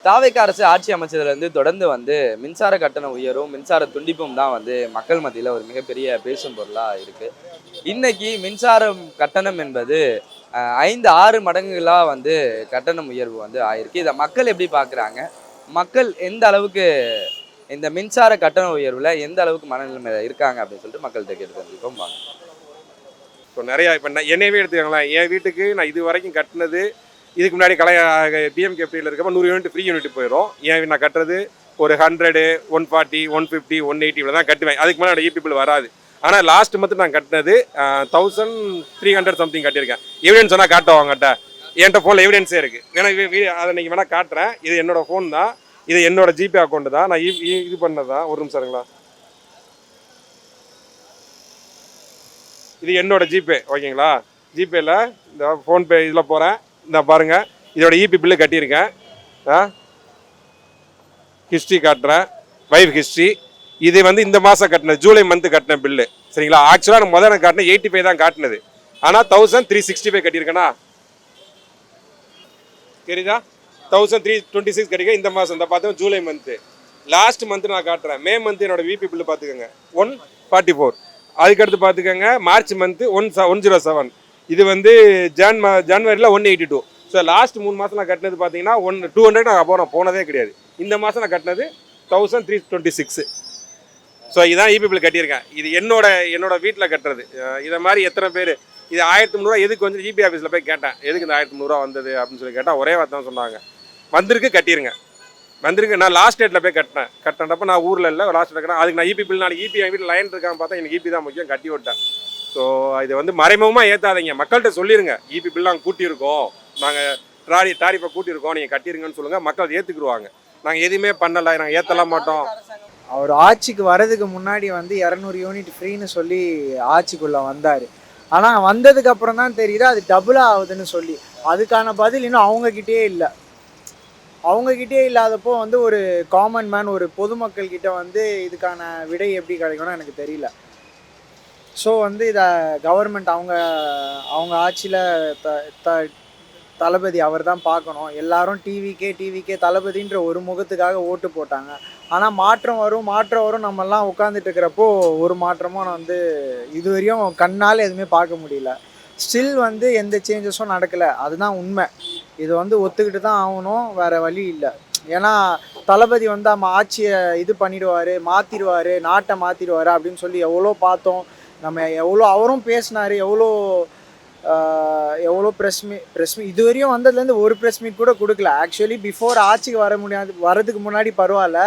தாவேக்கா அரசு ஆட்சி அமைச்சதுலேருந்து தொடர்ந்து வந்து மின்சார கட்டண உயரும் மின்சார துண்டிப்பும் தான் வந்து மக்கள் மத்தியில் ஒரு மிகப்பெரிய பேசும் பொருளாக இருக்குது. இன்னைக்கு மின்சாரம் கட்டணம் என்பது 5-6 மடங்குகளாக வந்து கட்டணம் உயர்வு வந்து ஆயிருக்கு. இதை மக்கள் எப்படி பார்க்குறாங்க? மக்கள் எந்த அளவுக்கு இந்த மின்சார கட்டண உயர்வில் எந்த அளவுக்கு மனநிலைமையில் இருக்காங்க அப்படின்னு சொல்லிட்டு மக்கள்கிட்ட கேட்டு தெரிஞ்சுக்கோம் வாங்க. இப்போ நிறையா இப்போ என்னையவே எடுத்துக்கோங்களேன். என் வீட்டுக்கு நான் இது வரைக்கும் கட்டினது இதுக்கு முன்னாடி டிஎம்கேபியில் இருக்கப்போ 100 யூனிட் ஃப்ரீ யூனிட் போயிடும். ஏன் நான் கட்டுறது ஒரு 100, 140, 150, 180 இவ்வளோ தான் கட்டுவேன். அதுக்கு மேலே என்னோட இபி பில் வராது. ஆனால் லாஸ்ட் மந்த் நான் கட்டினது 1300 சம்திங் கட்டியிருக்கேன். எவிடன்ஸ் சொன்னால் காட்டுவாங்கட்ட என்கிட்ட ஃபோனில் எவிடன்ஸே இருக்குது. வேணா அதை நீங்கள் வேணால் காட்டுறேன். இது என்னோடய ஃபோன் தான், இது என்னோடய ஜிபே அக்கௌண்ட்டு தான், நான் இது பண்ணது தான். ஒரு நிமிஷம் இருங்களா, இது என்னோட ஜிபே ஓகேங்களா. ஜிபேயில் இந்த ஃபோன்பே இதில் போகிறேன். இந்த பாருங்கள், இதோட இபி பில்லு கட்டியிருக்கேன். ஹிஸ்ட்ரி காட்டுறேன், வைஃப் ஹிஸ்ட்ரி. இது வந்து இந்த மாதம் கட்டினது, ஜூலை மந்த்து கட்டின பில்லு சரிங்களா. ஆக்சுவலாக நான் முதல்ல காட்டினேன் 85 தான் காட்டினது. ஆனால் 1365 கட்டியிருக்கேனா தெரியுதா. 1326 கட்டிக்க இந்த மாதம் இந்த பார்த்தோம் ஜூலை மந்த்து. லாஸ்ட் மந்த்து நான் காட்டுறேன், மே மந்த்து என்னோட விபி பில்லு பார்த்துக்கோங்க 144. அதுக்கடுத்து பார்த்துக்கோங்க மார்ச் மந்த்து 107. இது வந்து ஜனவரியில் 182. ஸோ லாஸ்ட் 3 மாதம் நான் கட்டினது பார்த்தீங்கன்னா 200 நான் போனதே கிடையாது. இந்த மாதம் நான் கட்டினது 1326. ஸோ இதான் இபி பில் கட்டியிருக்கேன். இது என்னோட வீட்டில் கட்டுறது. இதை மாதிரி எத்தனை பேர் இது 1300 எதுக்கு வந்து இபி ஆஃபீஸில் போய் கேட்டேன், எதுக்கு இந்த 1300 வந்தது அப்படின்னு சொல்லி கேட்டால் ஒரே வார்த்தை தான் சொன்னாங்க, வந்திருக்கு கட்டிடுங்க. வந்திருக்கு. நான் லாஸ்ட் டேட்டில் போய் கட்டினப்போ நான் ஊரில் இல்லை, லாஸ்ட் டேட் அதுக்கு நான் இபி பில் நான் இபி என் வீட்டில் லைன் இருக்கான்னு பார்த்தா எனக்கு இபி தான் முக்கியம், கட்டி விட்டேன். ஸோ இது வந்து மறைமுகமாக ஏற்றாதீங்க, மக்கள்கிட்ட சொல்லிடுங்க இபி பில் நாங்கள் கூட்டியிருக்கோம், நாங்கள் டாரிஃபை கூட்டியிருக்கோம், நீங்கள் கட்டிருங்கன்னு சொல்லுங்கள். மக்கள் ஏற்றுக்குருவாங்க. நாங்கள் எதுவுமே பண்ணலை, நாங்கள் ஏற்றலாம் மாட்டோம். அவர் ஆட்சிக்கு வர்றதுக்கு முன்னாடி வந்து 200 யூனிட் ஃப்ரீன்னு சொல்லி ஆட்சிக்குள்ளே வந்தார். ஆனால் வந்ததுக்கு அப்புறம் தான் தெரியுது அது டபுளாக ஆகுதுன்னு சொல்லி. அதுக்கான பதில் இன்னும் அவங்கக்கிட்டே இல்லாதப்போ வந்து ஒரு காமன் மேன், ஒரு பொதுமக்கள்கிட்ட வந்து இதுக்கான விடை எப்படி கிடைக்கும்னு எனக்கு தெரியல. ஸோ வந்து இதை கவர்மெண்ட் அவங்க ஆட்சியில் தளபதி அவர் தான் பார்க்கணும். எல்லாரும் டிவிக்கே தளபதின்ற ஒரு முகத்துக்காக ஓட்டு போட்டாங்க. ஆனால் மாற்றம் வரும் நம்மெல்லாம் உட்காந்துட்டு இருக்கிறப்போ ஒரு மாற்றமும் வந்து இதுவரையும் கண்ணால் எதுவுமே பார்க்க முடியல. ஸ்டில் வந்து எந்த சேஞ்சஸும் நடக்கலை, அதுதான் உண்மை. இது வந்து ஒத்துக்கிட்டு தான் ஆகணும், வேறு வழி இல்லை. ஏன்னா தளபதி வந்து ஆட்சியை இது பண்ணிடுவார், நாட்டை மாற்றிடுவார் அப்படின்னு சொல்லி எவ்வளோ பார்த்தோம். நம்ம எவ்வளோ அவரும் பேசினார், எவ்வளோ ப்ரெஸ் மீட் இதுவரையும் வந்ததுலேருந்து ஒரு ப்ரெஸ் மீட் கூட கொடுக்கல. ஆக்சுவலி பிஃபோர் ஆட்சிக்கு வரதுக்கு முன்னாடி பரவாயில்ல,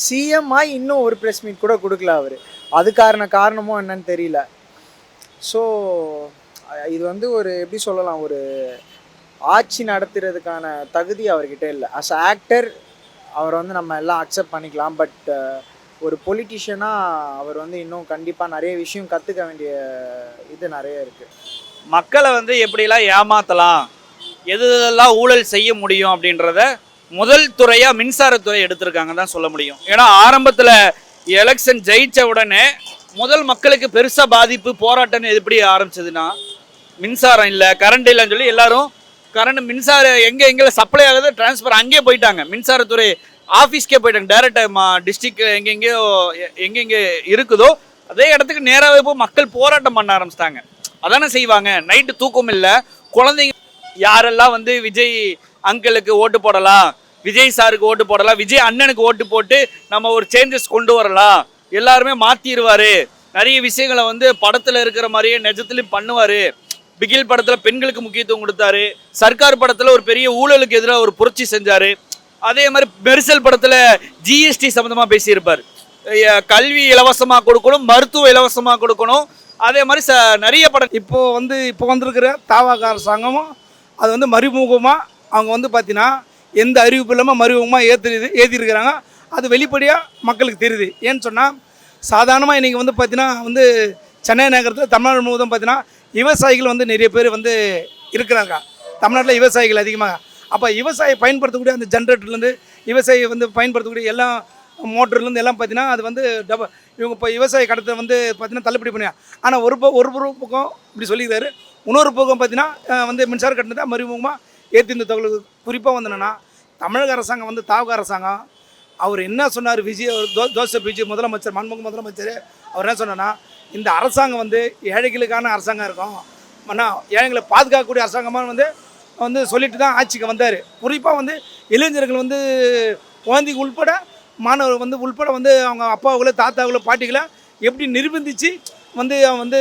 சிஎம் ஆகி இன்னும் ஒரு ப்ரெஸ் மீட் கூட கொடுக்கல அவர். அதுக்கான காரணமும் என்னன்னு தெரியல. ஸோ இது வந்து ஒரு எப்படி சொல்லலாம், ஒரு ஆட்சி நடத்துறதுக்கான தகுதி அவர்கிட்ட இல்லை. அஸ் ஆக்டர் அவரை வந்து நம்ம எல்லாம் அக்செப்ட் பண்ணிக்கலாம். பட் ஒரு பொலிட்டிஷியனாக அவர் வந்து இன்னும் கண்டிப்பாக நிறைய விஷயம் கற்றுக்க வேண்டிய இது நிறைய இருக்குது. மக்களை வந்து எப்படிலாம் ஏமாற்றலாம், எதெல்லாம் ஊழல் செய்ய முடியும் அப்படின்றத முதல் துறையாக மின்சாரத்துறை எடுத்திருக்காங்க தான் சொல்ல முடியும். ஏன்னா ஆரம்பத்தில் எலெக்ஷன் ஜெயித்த உடனே முதல் மக்களுக்கு பெருசாக பாதிப்பு போராட்டம்னு எப்படி ஆரம்பிச்சதுன்னா, மின்சாரம் இல்லை, கரண்ட் இல்லைன்னு சொல்லி எல்லாரும் மின்சாரம் எங்கே சப்ளை ஆகுது டிரான்ஸ்ஃபர் அங்கேயே போயிட்டாங்க. மின்சாரத்துறை ஆஃபீஸ்க்கே போயிட்டாங்க. டேரெக்டாக டிஸ்ட்ரிக்ட் எங்கெங்கே இருக்குதோ அதே இடத்துக்கு நேராகவே போய் மக்கள் போராட்டம் பண்ண ஆரம்பிச்சிட்டாங்க. அதானே செய்வாங்க. நைட்டு தூக்கம் இல்லை, குழந்தைங்க யாரெல்லாம் வந்து விஜய் அங்கிளுக்கு ஓட்டு போடலாம், விஜய் சாருக்கு ஓட்டு போடலாம், விஜய் அண்ணனுக்கு ஓட்டு போட்டு நம்ம ஒரு சேஞ்சஸ் கொண்டு வரலாம், எல்லாருமே மாற்றிடுவார், நிறைய விஷயங்களை வந்து படத்தில் இருக்கிற மாதிரியே நிஜத்துலையும் பண்ணுவார். பிகில் படத்தில் பெண்களுக்கு முக்கியத்துவம் கொடுத்தாரு, சர்க்கார் படத்தில் ஒரு பெரிய ஊழலுக்கு எதிராக ஒரு புரட்சி செஞ்சார். அதே மாதிரி மெர்சல் படத்தில் ஜிஎஸ்டி சம்மந்தமாக பேசியிருப்பார். கல்வி இலவசமாக கொடுக்கணும், மருத்துவம் இலவசமாக கொடுக்கணும். அதே மாதிரி நிறைய படம் இப்போ வந்திருக்கிற தாவாக அரசாங்கமும் அது வந்து மறைமுகமாக அவங்க வந்து பார்த்தீங்கன்னா எந்த அறிவிப்பு இல்லாமல் மறைமுகமாக ஏற்றிருக்கிறாங்க. அது வெளிப்படையாக மக்களுக்கு தெரியுது. ஏன்னு சொன்னால் சாதாரணமாக இன்றைக்கி வந்து பார்த்தீங்கன்னா வந்து சென்னை நகரத்தில் தமிழ்நாடு முழுவதும் பார்த்தீங்கன்னா விவசாயிகள் வந்து நிறைய பேர் வந்து இருக்கிறாங்க. தமிழ்நாட்டில் விவசாயிகள் அதிகமாக. அப்போ விவசாயி பயன்படுத்தக்கூடிய அந்த ஜென்ரேட்டர்லேருந்து விவசாயி வந்து பயன்படுத்தக்கூடிய எல்லா மோட்டர்லேருந்து எல்லாம் பார்த்தீங்கன்னா அது வந்து இவங்க இப்போ விவசாய கடத்தை வந்து பார்த்தீங்கன்னா தள்ளுபடி பண்ணியா. ஆனால் ஒரு பக்கம் இப்படி சொல்லிக்கிறாரு, இன்னொரு பக்கம் பார்த்தீங்கன்னா வந்து மின்சார கட்டணத்தை மறைமுகமாக ஏற்றி இந்த தகவல் குறிப்பாக வந்து என்னென்னா தமிழக அரசாங்கம் வந்து தாவக அரசாங்கம் அவர் என்ன சொன்னார், விஜய் ஜோசப் விஜய் முதலமைச்சர், மாண்புமிகு முதலமைச்சர் அவர் என்ன சொன்னார்னா, இந்த அரசாங்கம் வந்து ஏழைகளுக்கான அரசாங்கம் இருக்கும், ஆனால் ஏழைகளை பாதுகாக்கக்கூடிய அரசாங்கமாக வந்து சொல்லிட்டு தான் ஆட்சிக்கு வந்தார். குறிப்பாக வந்து இளைஞர்கள் வந்து குழந்தைங்க உள்பட மாணவர் வந்து உள்பட வந்து அவங்க அப்பாவுகளோ தாத்தாவுகளோ பாட்டிகளை எப்படி நிர்பந்தித்து வந்து அவன் வந்து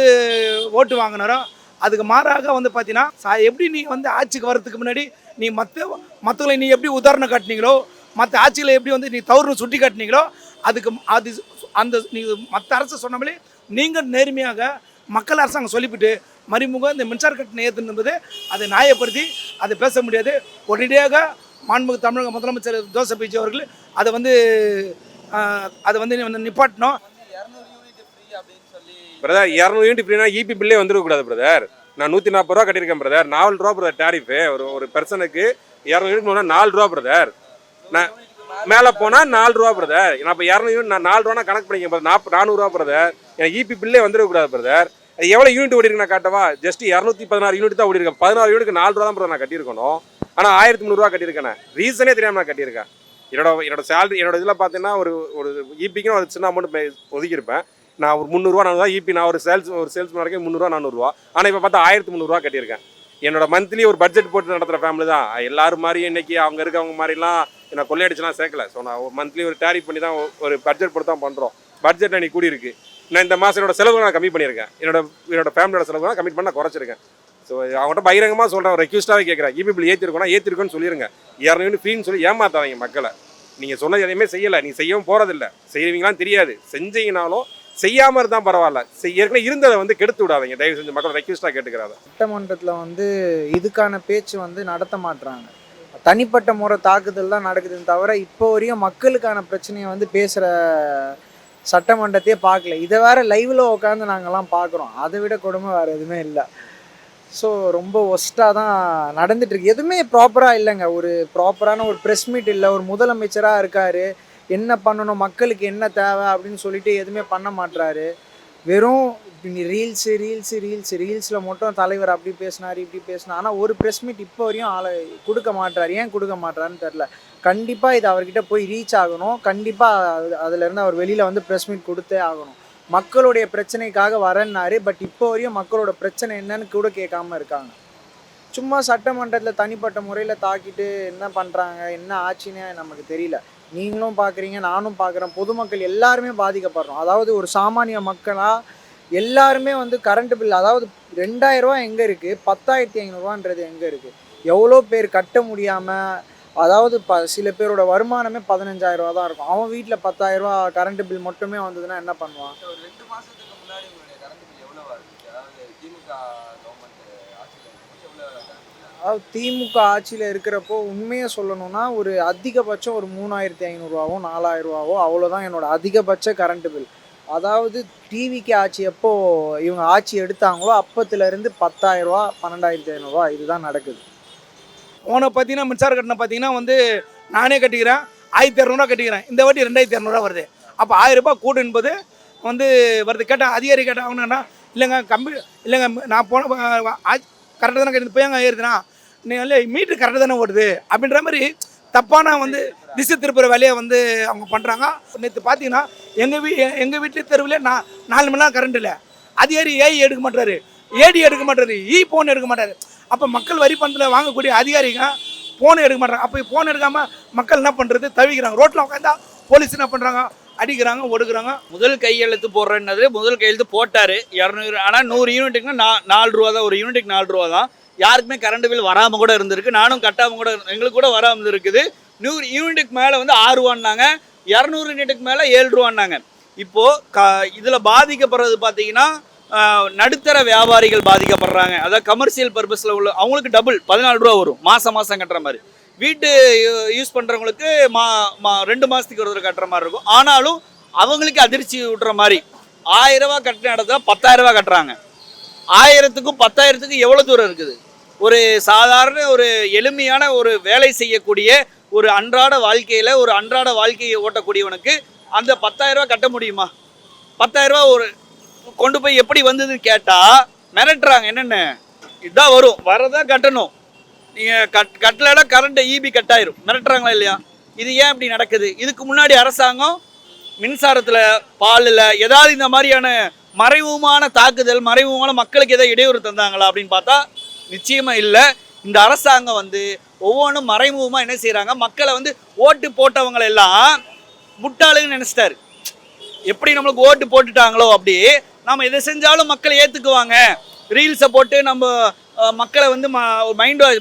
ஓட்டு வாங்கினாரோ அதுக்கு மாறாக வந்து பார்த்தீங்கன்னா எப்படி நீ வந்து ஆட்சிக்கு வர்றதுக்கு முன்னாடி நீ மற்றவங்களை நீ எப்படி உதாரணம் காட்டினீங்களோ, மற்ற ஆட்சிகளை எப்படி வந்து நீ தவறு சுட்டி காட்டினீங்களோ அது அந்த நீ மற்ற அரசு சொன்னபடி நீங்கள் நேர்மையாக மக்கள் அரசாங்கம் சொல்லிவிட்டு மறைமுகம் இந்த மின்சார கட்டணம் ஏற்றுன்னு என்பது அதை நியாயப்படுத்தி அதை பேச முடியாது. உடனடியாக மாண்புமிகு தமிழக முதலமைச்சர் ஜோசப் விஜய் அவர்கள் அதை வந்து நிப்பாட்டணும். பிரதர் 200 யூனிட் ஃப்ரீனா இபி பில்லே வந்துடக்கூடாது பிரதர். நான் 140 ரூபா கட்டியிருக்கேன் பிரதர். 4 ரூபா பிரதர் டேரிஃபு. ஒரு பர்சனுக்கு 200 யூனிட் போனால் 4 ரூபா பிரதர். நான் மேலே போனால் 4 ரூபா பிரதர். நான் இப்போ 200 யூனிட் நான் 4 ரூபா கணக்கு பண்ணிக்க பிரதர். 400 ரூபா பிரதர். எனக்கு இபி பில்லே வந்துடக்கூடாது பிரதர். எவ்வளோ யூனிட் ஓடி இருக்கு நான் காட்டவா? ஜஸ்ட் 216 யூனிட் தான் ஓடி இருக்கேன். 16 யூனிட்டுக்கு 4 ரூபா தான் பிரதர் நான் கட்டியிருக்கணும். ஆனால் 1300 ரூபா கட்டியிருக்கேன். ரீசனே தெரியாமல் நான் கட்டியிருக்கேன். என்னோட சேலரி என்னோட இதில் பார்த்தீங்கன்னா ஒரு இபிக்குன்னு ஒரு சின்ன அமௌண்ட் ஒதுக்கியிருப்பேன். நான் ஒரு 300 ரூபா 400 இபி நான் ஒரு சேல்ஸ்மேன் வரைக்கும் 300 ரூபா 400 ரூபா. ஆனால் இப்போ பார்த்தா 1300 ரூபா கட்டியிருக்கேன். என்னோட மந்த்லி ஒரு பட்ஜெட் போட்டு நடத்துகிற ஃபேமிலி தான். எல்லாரும் மாதிரி இன்னைக்கு அவங்க இருக்கவங்க மாதிரிலாம் நான் கொள்ளையடிச்சுலாம் சேர்க்கல. ஸோ நான் மந்த்லி ஒரு டேரிஃப் பண்ணி தான் ஒரு பட்ஜெட் போட்டு தான் பண்ணுறோம். பட்ஜெட் அன்றைக்கி கூடி இருக்கு. நான் இந்த மாதம் என்னோட செலவு நான் கம்மி பண்ணியிருக்கேன். என்னோட ஃபேமிலியோட செலவு நான் கம்மி பண்ண குறைச்சிருக்கேன். ஸோ அவங்கள்ட்ட பகிரங்கமாக சொல்கிறேன், ரெக்யூஸ்டாகவே கேட்குறேன், இபி பில் ஏற்றிருக்கோன்னு சொல்லிடுங்க. 200 யூனிட் ஃப்ரீன்னு சொல்லி ஏமாத்தாதீங்க மக்களை. நீங்கள் சொன்னது எதையுமே செய்யலை, நீங்கள் செய்யவும் போகிறதில்ல, செய்வீங்களான்னு தெரியாது. செஞ்சீங்கனாலும் செய்யாமல் இருந்தால் பரவாயில்ல, ஏற்கனவே இருந்ததை வந்து கெடுத்து விடாதீங்க தயவு செஞ்சு. மக்களை ரெக்யூஸ்டாக கேட்டுக்கிறாங்க. சட்டமன்றத்தில் வந்து இதுக்கான பேச்சு வந்து நடத்த மாட்டுறாங்க. தனிப்பட்ட முறை தாக்குதல் தான் நடக்குதுன்னு தவிர இப்போ வரையும் மக்களுக்கான பிரச்சனையை வந்து பேசுகிற சட்டமன்றத்தையே பார்க்கல. இதை வேற லைவில் உட்காந்து நாங்கள்லாம் பார்க்குறோம். அதை விட கொடுமை வேறு எதுவுமே இல்லை. ஸோ ரொம்ப ஒஸ்ட்டாக தான் நடந்துட்டுருக்கு. எதுவுமே ப்ராப்பராக இல்லைங்க. ஒரு ப்ராப்பரான ஒரு ப்ரெஸ் மீட் இல்லை. ஒரு முதலமைச்சராக இருக்கார், என்ன பண்ணணும், மக்களுக்கு என்ன தேவை அப்படின்னு சொல்லிட்டு எதுவுமே பண்ண மாட்டுறாரு. வெறும் ரீல்ஸில் மட்டும் தலைவர் அப்படி பேசினார் இப்படி பேசினார். ஆனால் ஒரு ப்ரெஸ் மீட் இப்போ வரையும் ஆளை கொடுக்க மாட்டுறாரு. ஏன் கொடுக்க மாட்டுறாருன்னு தெரில. கண்டிப்பாக இது அவர்கிட்ட போய் ரீச் ஆகணும். கண்டிப்பாக அதுலேருந்து அவர் வெளியில் வந்து ப்ரெஸ் மீட் கொடுத்தே ஆகணும். மக்களுடைய பிரச்சனைக்காக வரேன்னாரு. பட் இப்போ வரையும் மக்களோட பிரச்சனை என்னன்னு கூட கேட்காம இருக்காங்க. சும்மா சட்டமன்றத்தில் தனிப்பட்ட முறையில் தாக்கிட்டு என்ன பண்ணுறாங்க, என்ன ஆச்சுன்னே நமக்கு தெரியல. நீங்களும் பார்க்குறீங்க, நானும் பார்க்குறேன். பொதுமக்கள் எல்லாருமே பாதிக்கப்படுறோம். அதாவது ஒரு சாமானிய மக்களாக எல்லாருமே வந்து கரண்ட் பில், அதாவது 2000 ரூபா எங்கே இருக்குது, 10,500 ரூபான்றது எங்கே இருக்குது? எவ்வளோ பேர் கட்ட முடியாமல், அதாவது சில பேரோட வருமானமே 15,000 ரூபா தான் இருக்கும். அவன் வீட்டில் 10,000 ரூபா கரண்ட் பில் மட்டுமே வந்ததுன்னா என்ன பண்ணுவான்? ஒரு 2 மாசத்துக்கு முன்னாடி உங்களுடைய கரண்ட் பில் எவ்வளவு இருந்துச்சு? அதாவது திமுக கவர்மெண்ட் ஆட்சியில் இருக்கும்போது எவ்வளவு கரண்ட் பில்? அதாவது திமுக ஆட்சியில் இருக்கிறப்போ உண்மையை சொல்லணும்னா ஒரு அதிகபட்சம் ஒரு 3,500 ரூபாவோ 4,000 ரூபாவோ அவ்வளோதான் என்னோட அதிகபட்ச கரண்ட் பில். அதாவது டிவிக்கு ஆட்சி எப்போ இவங்க ஆட்சி எடுத்தாங்களோ அப்பத்துலேருந்து 10,000 ரூபா 12,500 ரூபா இதுதான் நடக்குது. போன பார்த்தீங்கன்னா மின்சார கட்டணம் பார்த்தீங்கன்னா வந்து நானே கட்டிக்கிறேன் 1,200 கட்டிக்கிறேன். இந்த வாட்டி 2,200 வருது. அப்போ 1000 ரூபாய் கூடு என்பது வந்து வருது. கேட்டால் அதிகாரி கேட்டால் அவனுன்னா இல்லைங்க நான் போன கரெக்டாக தானே கட்டி போய் அங்கே ஏறுதுண்ணா நீங்கள் மீட்ரு கரெக்டாக தானே ஓடுது அப்படின்ற மாதிரி தப்பான வந்து திசை திருப்புற வேலையை வந்து அவங்க பண்ணுறாங்க. நேற்று பார்த்தீங்கன்னா எங்கள் வீட்டு தெருவில் 4 மணி நேரம் கரண்ட் இல்லை. அதிகாரி ஏஐ எடுக்க மாட்டாரு, ஏடி எடுக்க மாட்டாரு, ஃபோன் எடுக்க மாட்டாரு. அப்போ மக்கள் வரி பணத்தில் வாங்கக்கூடிய அதிகாரிங்க ஃபோன் எடுக்க மாட்டாங்க. அப்போ ஃபோன் எடுக்காமல் மக்கள் என்ன பண்ணுறது, தவிக்கிறாங்க. ரோட்டில் உட்காந்தா போலீஸ் என்ன பண்ணுறாங்க, அடிக்கிறாங்க, ஒடுக்குறாங்க. முதல் கையெழுத்து போடுறேன்னது முதல் கையெழுத்து போட்டார் 200. ஆனால் 100 யூனிட்டுக்குன்னா 4 ரூபா தான். ஒரு யூனிட்டுக்கு 4 ரூபா தான். யாருக்குமே கரண்ட் பில் வராமல் கூட இருந்திருக்கு. நானும் கட்டாமல் கூட எங்களுக்கு கூட வராமல் இருக்குது. 100 யூனிட்டுக்கு மேலே வந்து 6 ரூபான்னாங்க, 200 யூனிட்டுக்கு மேலே 7 ரூபான்னாங்க. இப்போது இதில் பாதிக்கப்படுறது பார்த்தீங்கன்னா நடுத்தர வியாபாரிகள் பாதிக்கப்படுறாங்க. அதாவது கமர்ஷியல் பர்பஸில் உள்ள அவங்களுக்கு டபுள் 14 ரூபா வரும் மாதம் கட்டுற மாதிரி. வீட்டு யூஸ் பண்ணுறவங்களுக்கு 2 மாதத்துக்கு ஒரு தடவை கட்டுற மாதிரி இருக்கும். ஆனாலும் அவங்களுக்கு அதிர்ச்சி விட்டுற மாதிரி 1000 ரூபா கட்டின இடத்துல 10,000 ரூபா கட்டுறாங்க. 1000த்துக்கும் 10,000த்துக்கும் எவ்வளோ தூரம் இருக்குது? ஒரு சாதாரண ஒரு எளிமையான ஒரு வேலை செய்யக்கூடிய ஒரு அன்றாட வாழ்க்கையை ஓட்டக்கூடியவனுக்கு அந்த 10,000 ரூபா கட்ட முடியுமா? 10,000 ரூபா ஒரு கொண்டு போய் எப்படி வந்ததுன்னு கேட்டால் மிரட்டுறாங்க. என்னென்ன இதான் வரும், வரதான் கட்டணும். நீங்கள் கட்டலைன்னா கரண்ட்டை ஈபி கட் ஆயிரும், மிரட்டுறாங்களா இல்லையா? இது ஏன் இப்படி நடக்குது? இதுக்கு முன்னாடி அரசாங்கம் மின்சாரத்தில் பாலில் ஏதாவது இந்த மாதிரியான மறைமுகமான தாக்குதல், மறைமுகமான மக்களுக்கு ஏதாவது இடையூறு தந்தாங்களா அப்படின்னு பார்த்தா நிச்சயமாக இல்லை. இந்த அரசாங்கம் வந்து ஒவ்வொன்றும் மறைமுகமாக என்ன செய்கிறாங்க, மக்களை வந்து ஓட்டு போட்டவங்களை எல்லாம் முட்டாளுன்னு நினச்சிட்டாரு. எப்படி நம்மளுக்கு ஓட்டு போட்டுட்டாங்களோ அப்படி நம்ம எதை செஞ்சாலும் மக்களை ஏற்றுக்குவாங்க, ரீல்ஸை போட்டு நம்ம மக்களை வந்து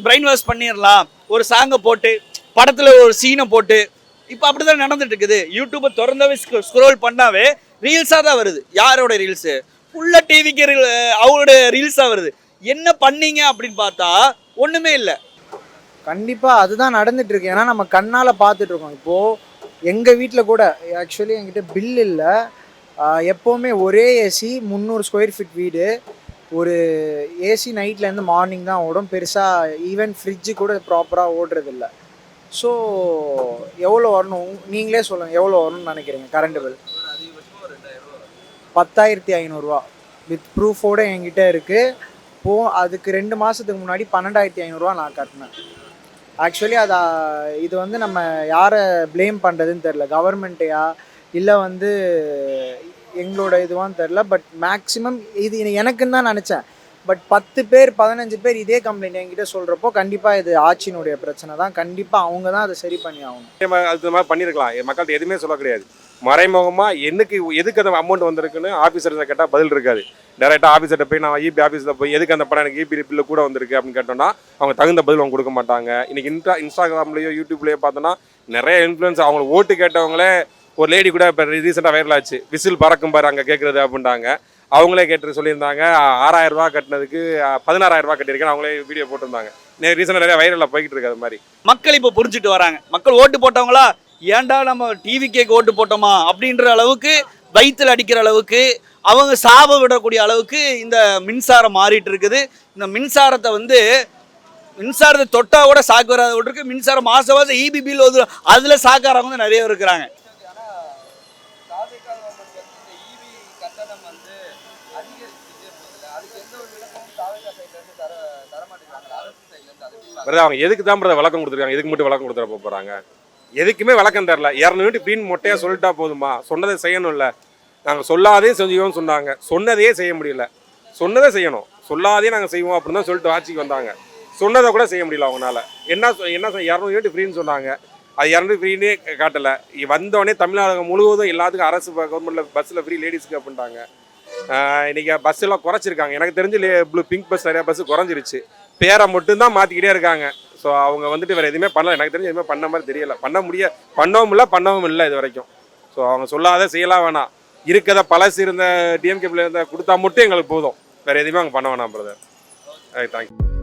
பிரெயின் வாஷ் பண்ணிடலாம், ஒரு சாங்கை போட்டு படத்தில் ஒரு சீனை போட்டு. இப்போ அப்படி தான் நடந்துட்டு இருக்குது. யூடியூப்பை திறந்தாவே ஸ்க்ரோல் பண்ணாவே ரீல்ஸாக தான் வருது. யாரோட ரீல்ஸு? ஃபுல்லாக டிவிக்கு அவங்களோட ரீல்ஸாக வருது. என்ன பண்ணீங்க அப்படின்னு பார்த்தா ஒன்றுமே இல்லை. கண்டிப்பாக அதுதான் நடந்துட்டு இருக்கு. ஏன்னா நம்ம கண்ணால் பார்த்துட்டு இருக்கோம். இப்போது எங்கள் வீட்டில் கூட ஆக்சுவலி என்கிட்ட பில் இல்லை. எப்போவுமே ஒரே ஏசி 300 ஸ்கொயர் ஃபீட் வீடு. ஒரு ஏசி நைட்லேருந்து மார்னிங் தான் ஓடும். பெருசாக ஈவன் ஃப்ரிட்ஜு கூட ப்ராப்பராக ஓடுறதில்ல. ஸோ எவ்வளோ வரணும் நீங்களே சொல்லுங்கள், எவ்வளோ வரணும்னு நினைக்கிறீங்க கரண்ட் பில்? 10,500 வித் ப்ரூஃபோடு என்கிட்ட இருக்குது. அதுக்கு 2 மாதத்துக்கு முன்னாடி 12,500 நான் கட்டினேன். ஆக்சுவலி இது வந்து நம்ம யாரை ப்ளேம் பண்ணுறதுன்னு தெரில, கவர்மெண்ட்டையா இல்லை வந்து எங்களோட இதுவான்னு தெரில. பட் மேக்ஸிமம் இது எனக்குன்னு தான் நினச்சேன். பட் 10 பேர் 15 பேர் இதே கம்ப்ளைண்ட் என்கிட்ட சொல்கிறப்போ கண்டிப்பாக இது ஆட்சியினுடைய பிரச்சனை தான். கண்டிப்பாக அவங்க தான் அதை சரி பண்ணி ஆகணும். அது மாதிரி பண்ணியிருக்கலாம். மக்கள்கிட்ட எதுவுமே சொல்ல கிடையாது. மறைமுகமாக எதுக்கு அந்த அமௌண்ட் வந்திருக்குன்னு ஆஃபீஸர்ஸை கேட்டால் பதில் இருக்காது. டேரெக்டாக ஆஃபீஸர்கிட்ட போய் நான் இபி ஆஃபீஸில் போய் எதுக்கு அந்த படம் எனக்கு இபி பில்லு கூட வந்திருக்கு அப்படின்னு கேட்டோம்னா அவங்க தகுந்த பதில் அவங்க கொடுக்க மாட்டாங்க. இன்றைக்கி இன்ஸ்டாகிராம்லேயோ யூடியூப்லேயோ பார்த்தோன்னா நிறைய இன்ஃப்ளூயன்ஸ் அவங்களுக்கு ஓட்டு கேட்டவங்களே. ஒரு லேடி கூட இப்போ ரீசெண்டாக வைரல் ஆச்சு, விசில் பறக்கும் பாரு அங்கே கேட்குறது அப்படின்ட்டாங்க. அவங்களே கேட்டு சொல்லியிருந்தாங்க 6,000 ரூபா கட்டினதுக்கு 16,000 ரூபா கட்டியிருக்கேன். அவங்களே வீடியோ போட்டிருந்தாங்க. ரீசெண்டாக நிறைய வைரலில் போய்கிட்டு இருக்கு. அது மாதிரி மக்கள் இப்போ புரிஞ்சுட்டு வராங்க. மக்கள் ஓட்டு போட்டவங்களா, ஏன்டா நம்ம டிவி கேக்கு ஓட்டு போட்டோமா அப்படின்ற அளவுக்கு, வயிற்றில் அடிக்கிற அளவுக்கு, அவங்க சாப விடக்கூடிய அளவுக்கு இந்த மின்சாரம் மாறிட்டு இருக்குது. இந்த மின்சாரத்தை வந்து மின்சாரத்தை தொட்டா கூட சாக்கு வராத விட்டுருக்கு. மின்சாரம் மாதம் மாதம் இபி பில் வந்து அதில் சாக்காரவங்க நிறைய இருக்கிறாங்க. அவங்க எதுக்கு தான் விளக்கம் கொடுத்துருக்காங்க, எதுக்கு மட்டும் விளக்கம் கொடுத்துட போகிறாங்க? எதுக்குமே விளக்கம் தரல. 200 யூனிட் ஃப்ரீன்னு மொட்டையாக சொல்லிட்டா போதுமா? சொன்னதை செய்யணும்ல. நாங்கள் சொல்லாதே செஞ்சோம்னு சொன்னாங்க, சொன்னதையே செய்ய முடியல. சொன்னதை செய்யணும், சொல்லாதே நாங்கள் செய்வோம் அப்படின்னு தான் சொல்லிட்டு ஆட்சிக்கு வந்தாங்க. சொன்னதை கூட செய்ய முடியல அவங்களால. என்ன 200 யூனிட் ஃப்ரீன்னு சொன்னாங்க, அது 200 ஃப்ரீனே காட்டலை. வந்தோடனே தமிழ்நாடு முழுவதும் எல்லாத்துக்கும் அரசு கவர்மெண்ட்டில் பஸ்ஸில் ஃப்ரீ லேடிஸ்க்கு அப்படின்ட்டாங்க. இன்றைக்கி பஸ்ஸெல்லாம் குறைச்சிருக்காங்க. எனக்கு தெரிஞ்சு பிங்க் பஸ் நிறையா பஸ்ஸு குறைஞ்சிருச்சு. பேரை மட்டும்தான் மாற்றிக்கிட்டே இருக்காங்க. ஸோ அவங்க வந்துட்டு வேறு எதுவுமே பண்ணல. எனக்கு தெரிஞ்சு எதுவுமே பண்ண மாதிரி தெரியலை. பண்ணவும் இல்லை இது வரைக்கும். ஸோ அவங்க சொல்லாத செய்யலாம் வேணாம். இருக்கிறத பழசு இருந்த டிஎம்கேபில் இருந்த கொடுத்தா மட்டும் எங்களுக்கு போதும். வேறு எதுவுமே அவங்க பண்ண வேணாம் பிரதர். தேங்க்யூ.